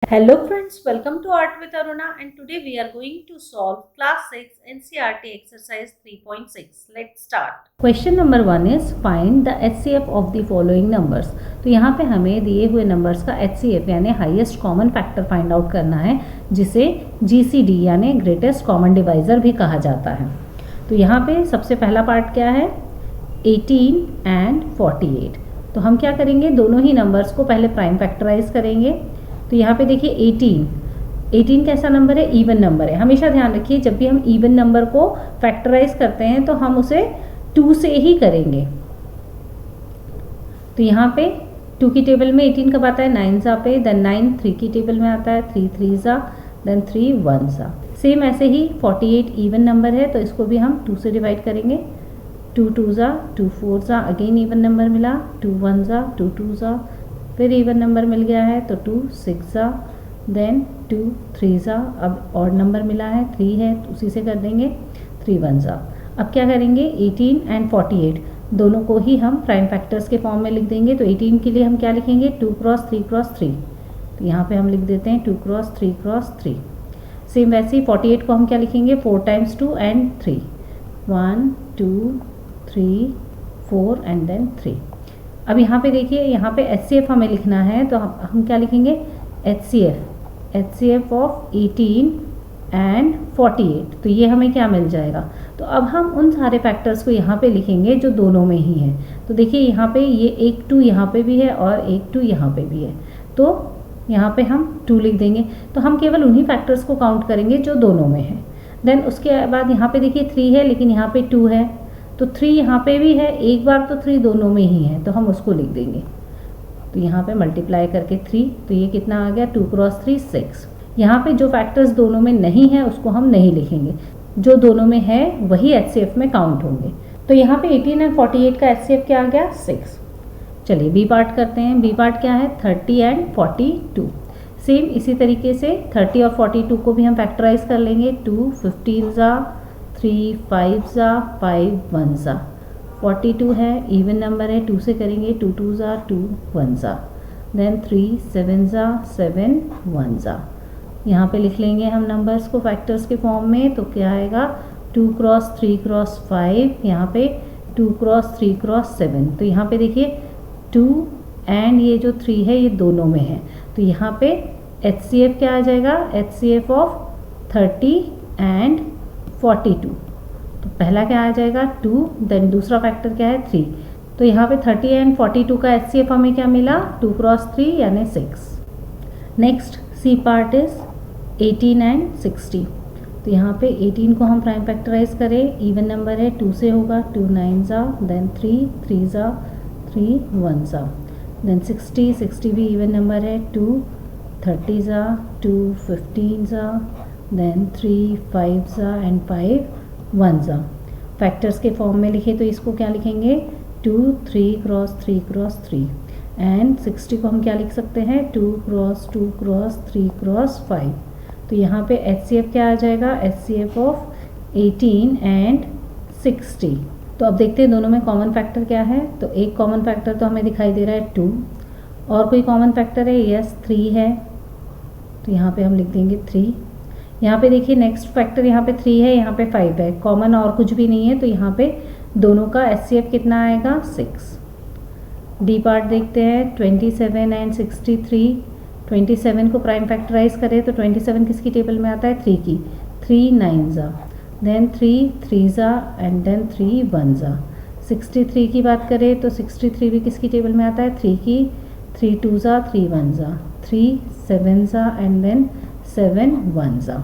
Hello friends, welcome to Art with Aruna, and today we are going to solve class 6 NCERT exercise 3.6. Let's start. Question number 1 is find the HCF of the following numbers. तो यहाँ पे हमें दिए हुए numbers का HCF यानी highest common factor find out करना है, जिसे GCD यानी ग्रेटेस्ट कॉमन डिवाइजर भी कहा जाता है। तो यहाँ पे सबसे पहला पार्ट क्या है, 18 एंड 48। तो हम क्या करेंगे, दोनों ही नंबर्स को पहले प्राइम फैक्टराइज करेंगे। तो यहाँ पे देखिए 18 कैसा नंबर है, इवन नंबर है। हमेशा ध्यान रखिए जब भी हम इवन नंबर को फैक्टराइज करते हैं तो हम उसे 2 से ही करेंगे। तो यहाँ पे 2 की टेबल में 18 कब आता है, 9 ज़ा पे, देन 9 3 की टेबल में आता है, 3 3 ज़ा, देन 3 1 ज़ा। सेम ऐसे ही 48 इवन नंबर है तो इसको भी हम 2 से डिवाइड करेंगे। 2 2 ज़ा, 2 4 ज़ा, अगेन इवन नंबर मिला, 2 1 ज़ा, 2 2 ज़ा, फिर इवन नंबर मिल गया है तो 2 6 ज़ा, देन 2 3 ज़ा, अब ऑड नंबर मिला है 3 है तो उसी से कर देंगे 3 1 ज़ा। अब क्या करेंगे, 18 एंड 48 दोनों को ही हम प्राइम फैक्टर्स के फॉर्म में लिख देंगे। तो 18 के लिए हम क्या लिखेंगे, 2 क्रॉस 3 क्रॉस 3। तो यहाँ पे हम लिख देते हैं 2 क्रॉस 3 क्रॉस 3। सेम वैसे ही 48 को हम क्या लिखेंगे, 4 टाइम्स 2 एंड 3, 1 2 3 4 एंड देन 3। अब यहाँ पे देखिए, यहाँ पे HCF हमें लिखना है तो हम क्या लिखेंगे, HCF ऑफ 18 एंड 48। तो ये हमें क्या मिल जाएगा। तो अब हम उन सारे फैक्टर्स को यहाँ पे लिखेंगे जो दोनों में ही हैं। तो देखिए यहाँ पे ये एक 2 यहाँ पे भी है और एक 2 यहाँ पे भी है, तो यहाँ पे हम 2 लिख देंगे। तो हम केवल उन्हीं फैक्टर्स को काउंट करेंगे जो दोनों में है। देन उसके बाद यहाँ पे देखिए 3 है लेकिन यहाँ पे 2 है, तो 3 यहाँ पे भी है, एक बार तो 3 दोनों में ही है तो हम उसको लिख देंगे। तो यहाँ पे मल्टीप्लाई करके 3, तो ये कितना आ गया, 2 क्रॉस 3 6। यहाँ पे जो फैक्टर्स दोनों में नहीं है उसको हम नहीं लिखेंगे, जो दोनों में है वही HCF में काउंट होंगे। तो यहाँ पे 18 एंड 48 का HCF क्या आ गया, 6। चलिए बी पार्ट करते हैं। बी पार्ट क्या है, 30 एंड 42। सेम इसी तरीके से 30 और 42 को भी हम फैक्टराइज कर लेंगे। 2 15 ज़ा, 3 5 ज़ा, 5 1 ज़ा। 42 है, इवन नंबर है, 2 से करेंगे, 2 2 ज़ा, 2 1 ज़ा, देन 3 7 ज़ा, 7 1 ज़ा। यहाँ पे लिख लेंगे हम नंबर्स को फैक्टर्स के फॉर्म में। तो क्या आएगा, 2 क्रॉस 3 क्रॉस 5, यहाँ पे 2 क्रॉस 3 क्रॉस 7। तो यहाँ पे देखिए 2 एंड ये जो 3 है ये दोनों में है, तो यहाँ पे HCF क्या आ जाएगा, HCF ऑफ 30 एंड 42। तो पहला क्या आ जाएगा 2, देन दूसरा फैक्टर क्या है 3। तो यहाँ पे 30 एंड 42 का HCF हमें क्या मिला, 2 क्रॉस 3 यानी 6। Next C part is 18 and 60। तो यहाँ पे 18 को हम प्राइम फैक्टराइज करें, इवन नंबर है, 2 से होगा, 2 9 ज़ा, देन 3 3 ज़ा, 3 1 ज़ा, देन 60 भी इवन नंबर है, 2 30 ज़ा, 2 15 ज़ा, देन 3 5 ज़ा एंड 5 1 ज़ा। फैक्टर्स के फॉर्म में लिखे तो इसको क्या लिखेंगे, 2 3 क्रॉस 3 क्रॉस 3 एंड 60 को हम क्या लिख सकते हैं, 2 क्रॉस 2 क्रॉस 3 क्रॉस 5। तो यहाँ पे HCF क्या आ जाएगा, HCF ऑफ 18 एंड 60। तो अब देखते हैं दोनों में कॉमन फैक्टर क्या है। तो एक कॉमन फैक्टर तो हमें दिखाई दे रहा है 2, और कोई कॉमन फैक्टर है, यस 3 है, तो यहाँ पे हम लिख देंगे 3। यहाँ पे देखिए नेक्स्ट फैक्टर यहाँ पे 3 है, यहाँ पे 5 है, कॉमन और कुछ भी नहीं है, तो यहाँ पे दोनों का HCF कितना आएगा, 6। डी पार्ट देखते हैं, 27 एंड 63। 27 को प्राइम फैक्टराइज करें तो 27 किसकी टेबल में आता है, 3 की, 3 9 ज़ा, देन 3 3 ज़ा एंड देन 3 1 ज़ा। 63 की बात करें तो 63 भी किसकी टेबल में आता है, 3 की, 3 2 ज़ा, 3 1 ज़ा, 3 7 ज़ा एंड देन 7 1 ज़ा।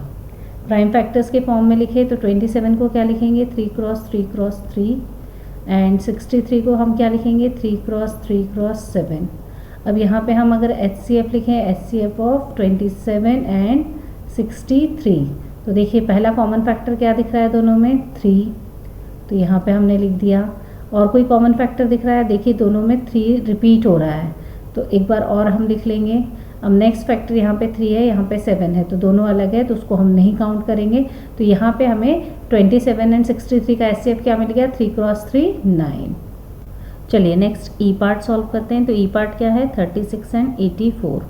प्राइम फैक्टर्स के फॉर्म में लिखे तो 27 को क्या लिखेंगे, 3 क्रॉस 3 क्रॉस 3 एंड 63 को हम क्या लिखेंगे, 3 क्रॉस 3 क्रॉस 7। अब यहाँ पे हम अगर HCF लिखें, HCF ऑफ 27 एंड 63। तो देखिए पहला कॉमन फैक्टर क्या दिख रहा है दोनों में, 3, तो यहाँ पे हमने लिख दिया। और कोई कॉमन फैक्टर दिख रहा है, देखिए दोनों में 3 रिपीट हो रहा है, तो एक बार और हम लिख लेंगे। अब नेक्स्ट फैक्टर यहाँ पे 3 है, यहाँ पे 7 है, तो दोनों अलग है तो उसको हम नहीं काउंट करेंगे। तो यहाँ पे हमें 27 एंड 63 का HCF क्या मिल गया, 3 क्रॉस 3 9। चलिए नेक्स्ट ई पार्ट सॉल्व करते हैं। तो ई पार्ट क्या है, 36 एंड 84।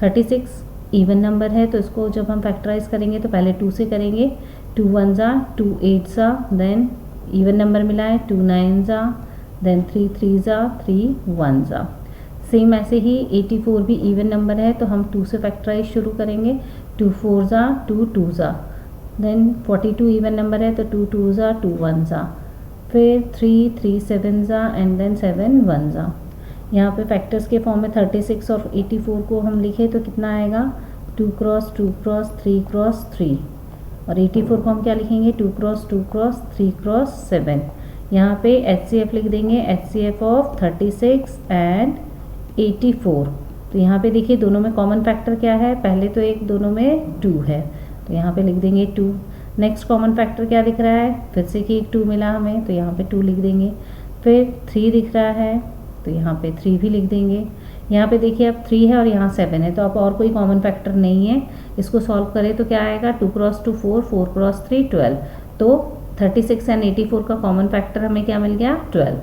36 इवन नंबर है तो इसको जब हम फैक्टराइज करेंगे तो पहले 2 से करेंगे, 2 1 ज़ा, 2 8 ज़ा, देन इवन नंबर मिला है 2 9 ज़ा, देन 3 3 ज़ा, 3 1 ज़ा। सेम ऐसे ही 84 भी इवन नंबर है तो हम 2 से फैक्टराइज शुरू करेंगे, 2 4 ज़ा, 2 2 ज़ा, देन 42 इवन नंबर है तो 2 2 ज़ा, 2 1 ज़ा, फिर 3 3 7 ज़ा एंड देन 7 1 ज़ा। यहाँ पे फैक्टर्स के फॉर्म में 36 और 84 को हम लिखे तो कितना आएगा, 2 क्रॉस 2 क्रॉस 3 क्रॉस 3, और 84 को हम क्या लिखेंगे, 2 क्रॉस 2 क्रॉस 3 क्रॉस 7। यहाँ पे HCF लिख देंगे, HCF ऑफ 36 एंड 84। तो यहाँ पे देखिए दोनों में कॉमन फैक्टर क्या है, पहले तो एक दोनों में 2 है तो यहाँ पे लिख देंगे 2। नेक्स्ट कॉमन फैक्टर क्या दिख रहा है, फिर से कि एक 2 मिला हमें तो यहाँ पे 2 लिख देंगे। फिर 3 दिख रहा है तो यहाँ पे 3 भी लिख देंगे। यहाँ पे देखिए अब 3 है और यहाँ 7 है तो अब और कोई कॉमन फैक्टर नहीं है। इसको सॉल्व करें तो क्या आएगा, 2 क्रॉस 2 4, 4 क्रॉस 3 12। तो 36 एंड 84 का कॉमन फैक्टर हमें क्या मिल गया, 12।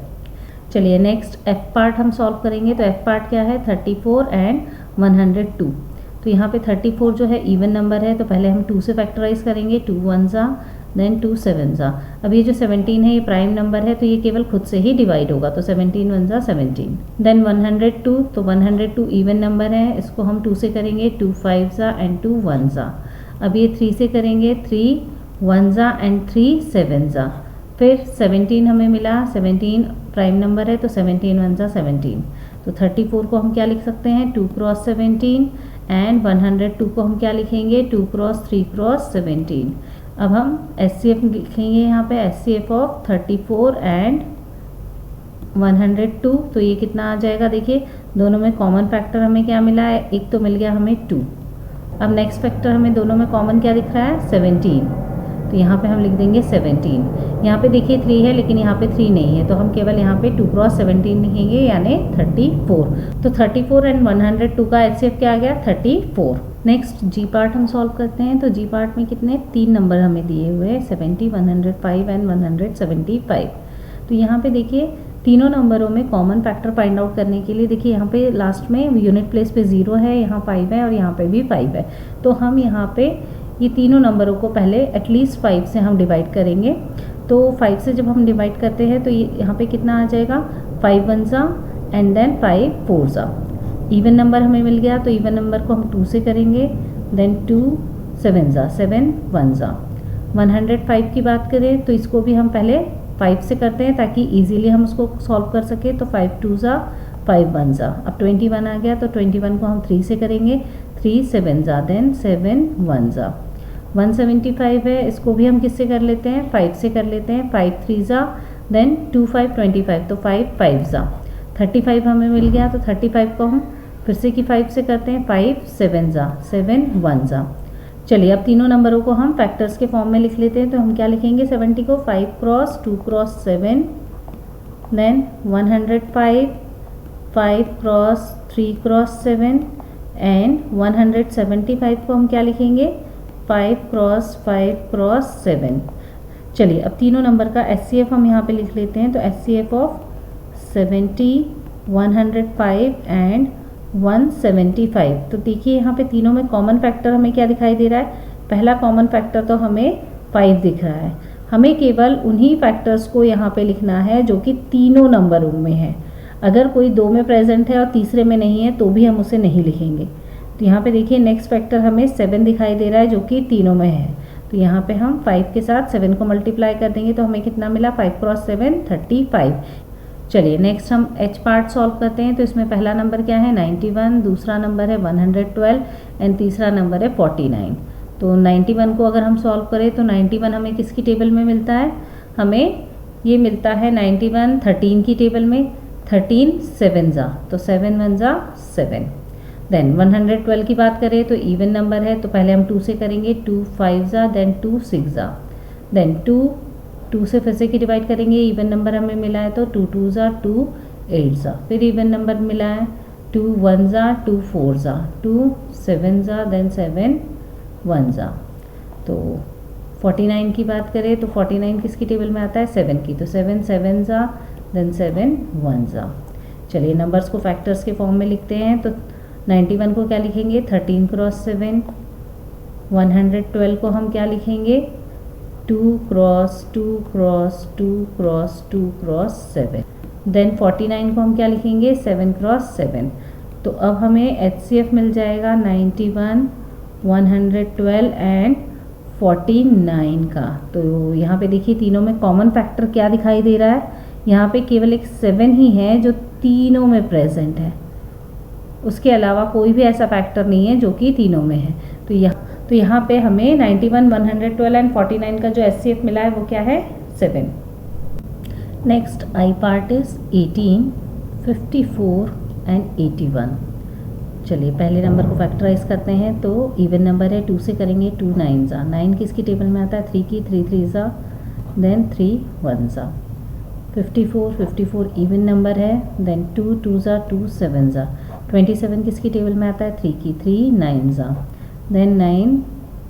चलिए नेक्स्ट एफ पार्ट हम सॉल्व करेंगे। तो एफ पार्ट क्या है, 34 एंड 102। तो यहाँ पे 34 जो है इवन नंबर है तो पहले हम 2 से फैक्टराइज करेंगे, 2 1 ज़ा, देन 2 7 ज़ा। अब ये जो 17 है ये प्राइम नंबर है तो ये केवल खुद से ही डिवाइड होगा तो 17 1 ज़ा 17। देन 102, तो 102 इवन नंबर है, इसको हम 2 से करेंगे, 2 5 ज़ा एंड 2 1 ज़ा। अब ये 3 से करेंगे, 3 1 ज़ा एंड 3 7 ज़ा। फिर 17 हमें मिला, 17 प्राइम नंबर है तो 17 1 ज़ा 17। तो 34 को हम क्या लिख सकते हैं, 2 क्रॉस 17 एंड 102 को हम क्या लिखेंगे, 2 क्रॉस 3 क्रॉस 17। अब हम HCF लिखेंगे यहाँ पे, HCF ऑफ 34 एंड 102। तो ये कितना आ जाएगा, देखिए दोनों में कॉमन फैक्टर हमें क्या मिला है, एक तो मिल गया हमें 2। अब नेक्स्ट फैक्टर हमें दोनों में कॉमन क्या दिख रहा है, 17। तो यहाँ पे हम लिख देंगे 17। यहाँ पे देखिए 3 है लेकिन यहाँ पे 3 नहीं है तो हम केवल यहाँ पे 2 क्रॉस 17 लिखेंगे यानी 34। तो 34 एंड 102 का HCF क्या आ गया, 34। नेक्स्ट जी पार्ट हम सॉल्व करते हैं। तो जी पार्ट में कितने 3 नंबर हमें दिए हुए हैं, 70 105 एंड 175। तो यहाँ पे देखिए तीनों नंबरों में कॉमन फैक्टर फाइंड आउट करने के लिए देखिए यहाँ पे लास्ट में यूनिट प्लेस पे 0 है, यहाँ 5 है और यहाँ पे भी 5 है। तो हम यहाँ पे ये तीनों नंबरों को पहले एटलीस्ट 5 से हम डिवाइड करेंगे। तो 5 से जब हम डिवाइड करते हैं तो ये यहाँ पे कितना आ जाएगा, 5 1 ज़ा एंड देन 5 4 ज़ा। इवन नंबर हमें मिल गया तो इवन नंबर को हम 2 से करेंगे, देन 2 7 ज़ा 7 1 ज़ा। 105 की बात करें तो इसको भी हम पहले 5 से करते हैं ताकि इजीली हम उसको सॉल्व कर सके। तो 5 2 ज़ा 5 1 ज़ा। अब 21 आ गया तो 21 को हम 3 से करेंगे, 3 7 ज़ा देन 7 1 ज़ा। 175 है, इसको भी हम किससे कर लेते हैं, 5 से कर लेते हैं, 5 3 ज़ा देन 2 5 25 तो 5 5 ज़ा। 35 हमें मिल गया तो 35 को हम फिर से कि 5 से करते हैं, 5 7 ज़ा 7 1 ज़ा। चलिए अब तीनों नंबरों को हम फैक्टर्स के फॉर्म में लिख लेते हैं। तो हम क्या लिखेंगे, 70 को 5 cross 2 cross 7, then 105 5 cross 3 cross 7 and 175 को हम क्या लिखेंगे, 5 क्रॉस 5 क्रॉस 7। चलिए अब तीनों नंबर का HCF हम यहाँ पे लिख लेते हैं। तो HCF ऑफ 70 105 एंड 175। तो देखिए यहाँ पे तीनों में कॉमन फैक्टर हमें क्या दिखाई दे रहा है, पहला कॉमन फैक्टर तो हमें 5 दिख रहा है। हमें केवल उन्हीं फैक्टर्स को यहाँ पे लिखना है जो कि तीनों नंबरों में है। अगर कोई 2 में प्रेजेंट है और तीसरे में नहीं है तो भी हम उसे नहीं लिखेंगे। तो यहाँ पे देखिए नेक्स्ट फैक्टर हमें 7 दिखाई दे रहा है जो कि तीनों में है। तो यहाँ पे हम 5 के साथ 7 को मल्टीप्लाई कर देंगे तो हमें कितना मिला, 5 क्रॉस 7 35। चलिए नेक्स्ट हम H पार्ट सॉल्व करते हैं। तो इसमें पहला नंबर क्या है, 91, दूसरा नंबर है 112 एंड तीसरा नंबर है 49। तो 91 को अगर हम सॉल्व करें तो 91 हमें किसकी टेबल में मिलता है, हमें ये मिलता है 91 13 की टेबल में, 13 7 ज़ा तो 7 1 ज़ा 7। देन 112 की बात करें तो इवन नंबर है तो पहले हम 2 से करेंगे, 2 5 ज़ा देन 2 6 ज़ा। देन 2 से फिर से की डिवाइड करेंगे, इवन नंबर हमें मिला है तो 2 2 ज़ा 2 8 ज़ा। फिर इवन नंबर मिला है 2 1 ज़ा 2 4 ज़ा, 2 7 ज़ा देन 7 1 ज़ा। तो 49 की बात करें तो 49 किसकी टेबल में आता है, 7 की। तो 7 7 ज़ा देन 7 1 ज़ा। चलिए नंबर्स को फैक्टर्स के फॉर्म में लिखते हैं। तो 91 को क्या लिखेंगे 13 क्रॉस 7, 112 को हम क्या लिखेंगे 2 cross 2 cross 2 cross 2 cross 7। Then 49 को हम क्या लिखेंगे 7 क्रॉस 7। तो अब हमें HCF मिल जाएगा 91, 112 एंड 49 का। तो यहाँ पे देखिए तीनों में कॉमन फैक्टर क्या दिखाई दे रहा है, यहाँ पे केवल एक 7 ही है जो तीनों में प्रेजेंट है, उसके अलावा कोई भी ऐसा फैक्टर नहीं है जो कि तीनों में है। तो यहाँ पे हमें 91, 112 एंड 49 का जो HCF मिला है वो क्या है 7। Next I part is 18, 54 and 81। चलिए पहले नंबर को फैक्टराइज करते हैं। तो इवन नंबर है 2 से करेंगे 2 9 ज़ा, 9 किसकी टेबल में आता है 3 की, 3 3 ज़ा, देन 3 1 ज़ा। 54 इवन नंबर है, देन 2 2 ज़ा, 2 7 ज़ा। 27 किसकी टेबल में आता है 3 की, 3 9 ज़ा, देन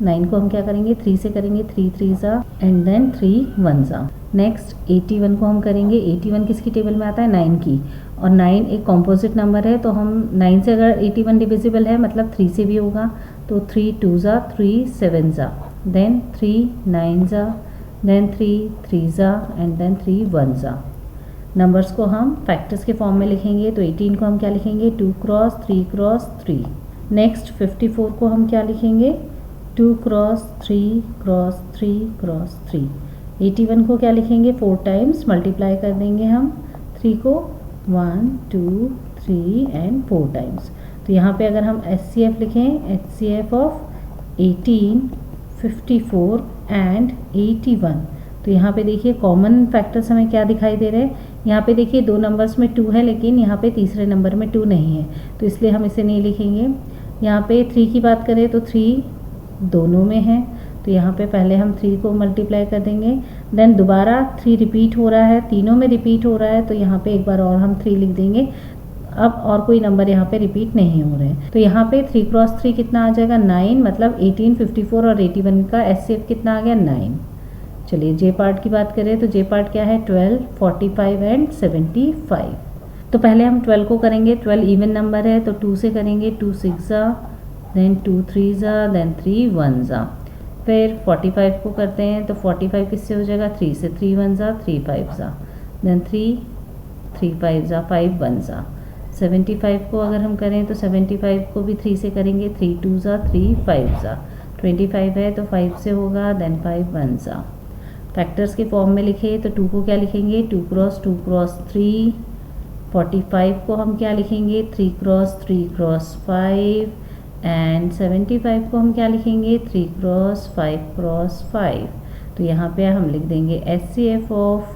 9 को हम क्या करेंगे 3 से करेंगे 3 3 ज़ा एंड देन 3 1 ज़ा। नेक्स्ट 81 को हम करेंगे, 81 किसकी टेबल में आता है 9 की, और 9 एक कॉम्पोजिट नंबर है, तो हम 9 से अगर 81 डिविजिबल है मतलब 3 से भी होगा, तो 3 2 ज़ा, 3 7 ज़ा, देन 3 9 ज़ा, देन 3 3 ज़ा एंड देन 3 1 ज़ा। नंबर्स को हम फैक्टर्स के फॉर्म में लिखेंगे। तो 18 को हम क्या लिखेंगे 2 क्रॉस 3 क्रॉस 3। नेक्स्ट 54 को हम क्या लिखेंगे 2 क्रॉस 3 क्रॉस 3 क्रॉस 3। 81 को क्या लिखेंगे 4 टाइम्स मल्टीप्लाई कर देंगे हम 3 को 1 2 3 एंड 4 टाइम्स। तो यहाँ पे अगर हम HCF लिखें, HCF ऑफ 18, 54 एंड 81, तो यहाँ पे देखिए कॉमन फैक्टर्स हमें क्या दिखाई दे रहे हैं। यहाँ पे देखिए दो नंबर्स में 2 है, लेकिन यहाँ पे तीसरे नंबर में 2 नहीं है, तो इसलिए हम इसे नहीं लिखेंगे। यहाँ पे 3 की बात करें तो 3 दोनों में है, तो यहाँ पे पहले हम 3 को मल्टीप्लाई कर देंगे, देन दोबारा 3 रिपीट हो रहा है, तीनों में रिपीट हो रहा है, तो यहाँ पे एक बार और हम 3 लिख देंगे। अब और कोई नंबर यहाँ पे रिपीट नहीं हो रहे हैं, तो यहाँ पे 3 क्रॉस 3 कितना आ जाएगा 9, मतलब 18, 54 और 81 का HCF कितना आ गया 9। चलिए जे पार्ट की बात करें तो जे पार्ट क्या है 12, 45 एंड 75। तो पहले हम 12 को करेंगे, 12 इवन नंबर है, तो 2 से करेंगे 2 6 ज़ा, देन 2 3 ज़ा, देन 3 1 ज़ा। फिर 45 को करते हैं, तो 45 किससे हो जाएगा 3 से, 3 1 ज़ा, 3 5 ज़ा, देन 3 3 5 ज़ा, 5 1 ज़ा। 75 को अगर हम करें तो 75 को भी 3 से करेंगे, 3 2 ज़ा, 3 5 ज़ा। 25 है तो 5 से होगा, देन 5 1 ज़ा। फैक्टर्स के फॉर्म में लिखे तो 2 को क्या लिखेंगे 2 क्रॉस 3। 45 को हम क्या लिखेंगे 3 क्रॉस 5 एंड 75 को हम क्या लिखेंगे 3 क्रॉस 5। तो यहाँ पे हम लिख देंगे HCF ऑफ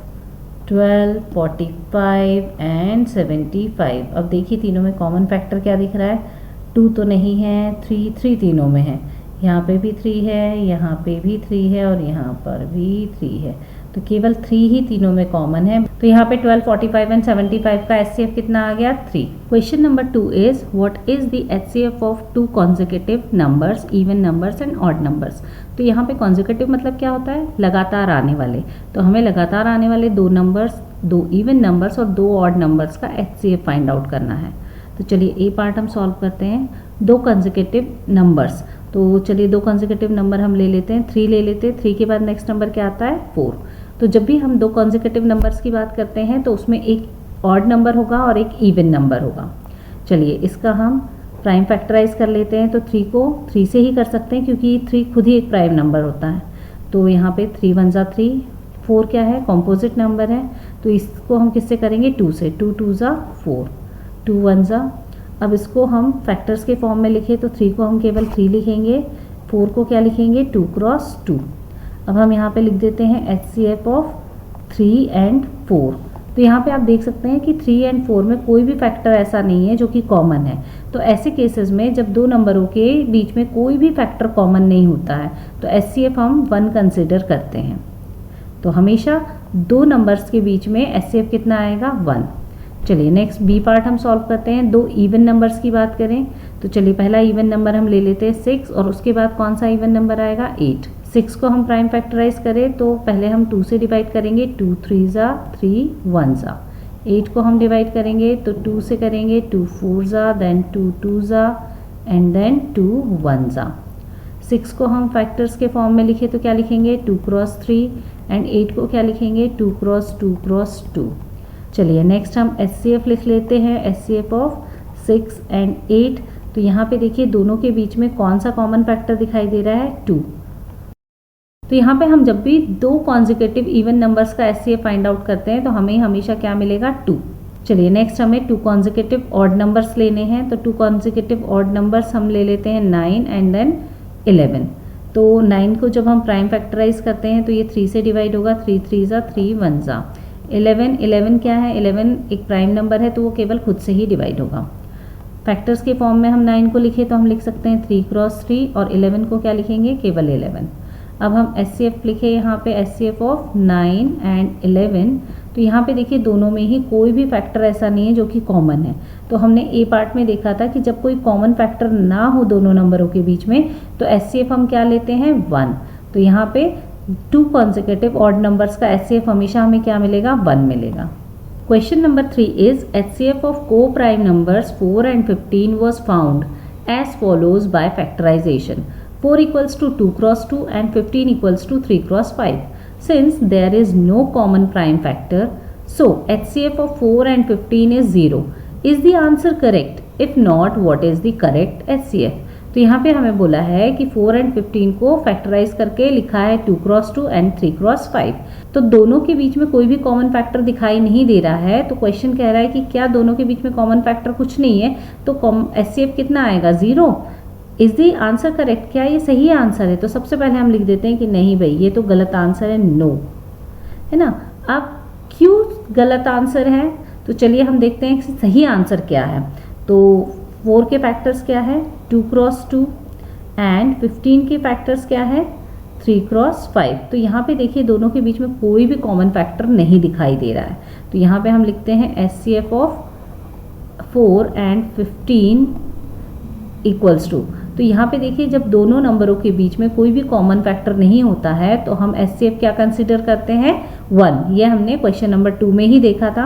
12, 45 एंड 75। अब देखिए तीनों में कॉमन फैक्टर क्या दिख रहा है, 2 तो नहीं है, 3 तीनों में है, यहाँ पे भी 3 है, यहाँ पे भी 3 है और यहाँ पर भी 3 है, तो केवल 3 ही तीनों में कॉमन है। तो यहाँ पे 12, 45 एंड 75 का HCF कितना आ गया 3। Question number 2 is what is the HCF of 2 consecutive numbers, even numbers and odd numbers. तो यहाँ पे कॉन्जिक्यूटिव मतलब क्या होता है, लगातार आने वाले, तो हमें लगातार आने वाले 2 नंबर्स, 2 इवन नंबर्स और 2 ऑड नंबर्स का HCF फाइंड आउट करना है। तो चलिए ए पार्ट हम सॉल्व करते हैं। 2 कॉन्जिक्यूटिव नंबर्स, तो चलिए 2 कॉन्जिक्यूटिव नंबर हम ले लेते हैं, 3 ले लेते हैं, 3 के बाद नेक्स्ट नंबर क्या आता है 4। तो जब भी हम 2 कॉन्जिक्यूटिव नंबर्स की बात करते हैं तो उसमें एक ऑड नंबर होगा और एक इवन नंबर होगा। चलिए इसका हम प्राइम फैक्टराइज कर लेते हैं। तो 3 को 3 से ही कर सकते हैं क्योंकि 3 खुद ही एक प्राइम नंबर होता है। तो यहाँ पे 3 1 ज़ा 3, 4 क्या है कॉम्पोजिट नंबर है, तो इसको हम किससे करेंगे 2 से, 2 2 ज़ा 4, 2 1 ज़ा। अब इसको हम फैक्टर्स के फॉर्म में लिखे तो 3 को हम केवल 3 लिखेंगे, 4 को क्या लिखेंगे 2 क्रॉस 2। अब हम यहाँ पे लिख देते हैं HCF ऑफ 3 एंड 4। तो यहाँ पे आप देख सकते हैं कि 3 एंड 4 में कोई भी फैक्टर ऐसा नहीं है जो कि कॉमन है। तो ऐसे केसेस में जब 2 नंबरों के बीच में कोई भी फैक्टर कॉमन नहीं होता है तो HCF हम 1 कंसिडर करते हैं। तो हमेशा 2 नंबर्स के बीच में HCF कितना आएगा 1। चलिए नेक्स्ट बी पार्ट हम सॉल्व करते हैं। 2 इवन नंबर्स की बात करें तो चलिए पहला इवन नंबर हम ले लेते हैं 6 और उसके बाद कौन सा इवन नंबर आएगा 8। 6 को हम प्राइम फैक्टराइज करें तो पहले हम 2 से डिवाइड करेंगे, 2 3 ज़ा 3 1 ज़ा। 8 को हम डिवाइड करेंगे तो 2 से करेंगे, 2 4 ज़ा, देन 2 2 ज़ा एंड देन 2 1 ज़ा। 6 को हम फैक्टर्स के फॉर्म में लिखे तो क्या लिखेंगे 2 क्रॉस 3 एंड 8 को क्या लिखेंगे 2 क्रॉस 2 क्रॉस 2। चलिए नेक्स्ट हम HCF लिख लेते हैं, HCF ऑफ 6 एंड 8। तो यहाँ पे देखिए दोनों के बीच में कौन सा कॉमन फैक्टर दिखाई दे रहा है 2। तो यहाँ पे हम जब भी दो कॉन्जिक्यूटिव इवन नंबर्स का HCF फाइंड आउट करते हैं तो हमें हमेशा क्या मिलेगा 2। चलिए नेक्स्ट हमें 2 कॉन्जिक्यूटिव ऑड नंबर्स लेने हैं। तो 2 कॉन्जिक्यूटिव ऑड नंबर्स हम ले लेते हैं 9 एंड देन 11। तो 9 को जब हम प्राइम फैक्टराइज करते हैं तो ये 3 से डिवाइड होगा, 3 3 ज़ा 3 1 ज़ा। 11 क्या है, 11 एक प्राइम नंबर है तो वो केवल खुद से ही डिवाइड होगा। फैक्टर्स के फॉर्म में हम 9 को लिखे तो हम लिख सकते हैं 3 क्रॉस 3 और 11 को क्या लिखेंगे केवल 11। अब हम HCF लिखे यहाँ पे, HCF ऑफ 9 एंड 11। तो यहाँ पे देखिए दोनों में ही कोई भी फैक्टर ऐसा नहीं है जो कि कॉमन है। तो हमने ए पार्ट में देखा था कि जब कोई कॉमन फैक्टर ना हो दोनों नंबरों के बीच में तो HCF हम क्या लेते हैं 1। तो यहाँ पे 2 कॉन्जिक्यूटिव ऑड नंबर्स का HCF हमेशा हमें क्या मिलेगा 1 मिलेगा। Question number 3 is HCF of coprime numbers 4 and 15 was found as follows by factorisation. 4 equals to 2 cross 2 and 15 equals to 3 cross 5. Since there is no common prime factor, so HCF of 4 and 15 is 0. Is the answer correct? If not, what is the correct HCF? तो यहाँ पे हमें बोला है कि 4 and 15 को factorise करके लिखा है 2 क्रॉस 2 एंड 3 क्रॉस 5। तो दोनों के बीच में कोई भी कॉमन फैक्टर दिखाई नहीं दे रहा है। तो क्वेश्चन कह रहा है कि क्या दोनों के बीच में कॉमन फैक्टर कुछ नहीं है, तो HCF कितना आएगा 0। इज दी आंसर करेक्ट, क्या ये सही आंसर है? तो सबसे पहले हम लिख देते हैं कि नहीं भाई ये तो गलत आंसर है, नो, है ना। अब क्यों गलत आंसर है तो चलिए हम देखते हैं कि सही आंसर क्या है। तो 4 के फैक्टर्स क्या है 2 क्रॉस 2 एंड 15 के फैक्टर्स क्या है 3 क्रॉस 5। तो यहाँ पे देखिए दोनों के बीच में कोई भी कॉमन फैक्टर नहीं दिखाई दे रहा है। तो यहाँ पे हम लिखते हैं HCF of 4 and 15 equals to. तो यहाँ पे देखिए जब दोनों नंबरों के बीच में कोई भी कॉमन फैक्टर नहीं होता है तो हम HCF क्या कंसिडर करते हैं 1। ये हमने क्वेश्चन नंबर 2 में ही देखा था।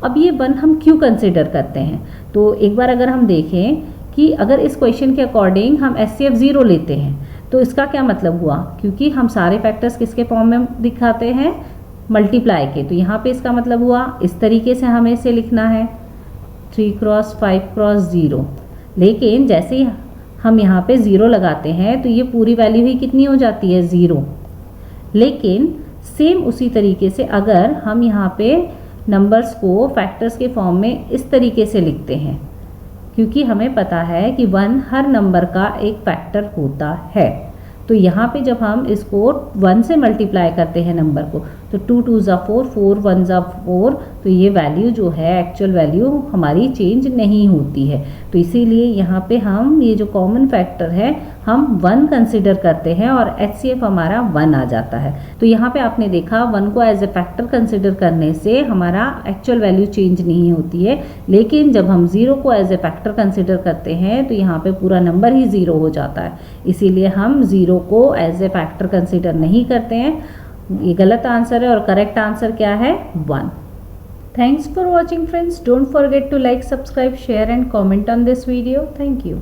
अब ये 1 हम क्यों कंसिडर करते हैं तो एक बार अगर हम देखें कि अगर इस क्वेश्चन के अकॉर्डिंग हम HCF 0 लेते हैं तो इसका क्या मतलब हुआ, क्योंकि हम सारे फैक्टर्स किसके फॉर्म में दिखाते हैं मल्टीप्लाई के। तो यहाँ पे इसका मतलब हुआ इस तरीके से हमें इसे लिखना है 3 क्रॉस 5 क्रॉस 0। लेकिन जैसे ही हम यहाँ पे 0 लगाते हैं तो ये पूरी वैल्यू ही कितनी हो जाती है 0। लेकिन सेम उसी तरीके से अगर हम यहाँ पे नंबर्स को फैक्टर्स के फॉर्म में इस तरीके से लिखते हैं, क्योंकि हमें पता है कि 1 हर नंबर का एक फैक्टर होता है। तो यहाँ पे जब हम इसको 1 से मल्टीप्लाई करते हैं नंबर को तो 2 2 ज़ा 4 4 1 ज़ा 4, तो ये वैल्यू जो है एक्चुअल वैल्यू हमारी चेंज नहीं होती है। तो इसीलिए यहाँ पे हम ये जो कॉमन फैक्टर है हम 1 कंसिडर करते हैं और HCF हमारा 1 आ जाता है। तो यहाँ पे आपने देखा 1 को एज ए फैक्टर कंसिडर करने से हमारा एक्चुअल वैल्यू चेंज नहीं होती है, लेकिन जब हम 0 को एज ए फैक्टर कंसिडर करते हैं तो यहाँ पे पूरा नंबर ही 0 हो जाता है। इसीलिए हम 0 को एज ए फैक्टर कंसिडर नहीं करते हैं। ये गलत आंसर है और करेक्ट आंसर क्या है 1। Thanks for watching friends. Don't forget to like, subscribe, share and comment on this video. Thank you.